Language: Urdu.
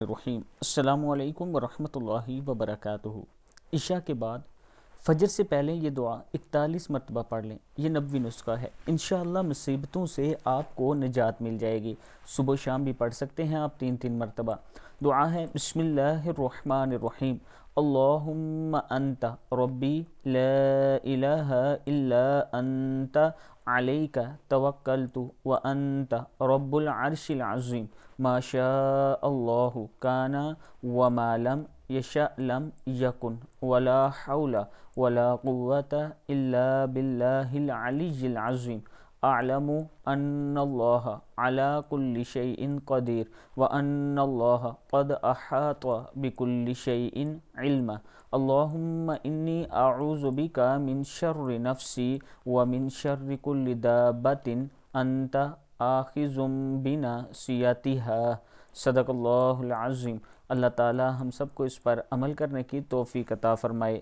الرحیم السلام علیکم ورحمۃ اللہ وبرکاتہ۔ عشاء کے بعد فجر سے پہلے یہ دعا 41 مرتبہ پڑھ لیں۔ یہ نبوی نسخہ ہے، انشاءاللہ مصیبتوں سے آپ کو نجات مل جائے گی۔ صبح و شام بھی پڑھ سکتے ہیں آپ 3 مرتبہ۔ دعا ہے بسم اللہ الرحمن الرحیم، اللہم انت ربی لا الہ الا انت علیک توکلت وانت رب العرش العظیم ما شاء اللہ کان وما لم یشاء لم یکن ولا حول ولا قوة الا باللہ العلی العظیم اعلم ان اللہ على كل شيء قدیر وان اللہ قد احاط بكل شيء علما اللہم انی اعوذ بک من شر نفسی ومن شر كل دابۃ انت آخذ بناصیتها۔ صدق اللہ العظیم۔ اللہ تعالی ہم سب کو اس پر عمل کرنے کی توفیق عطا فرمائے۔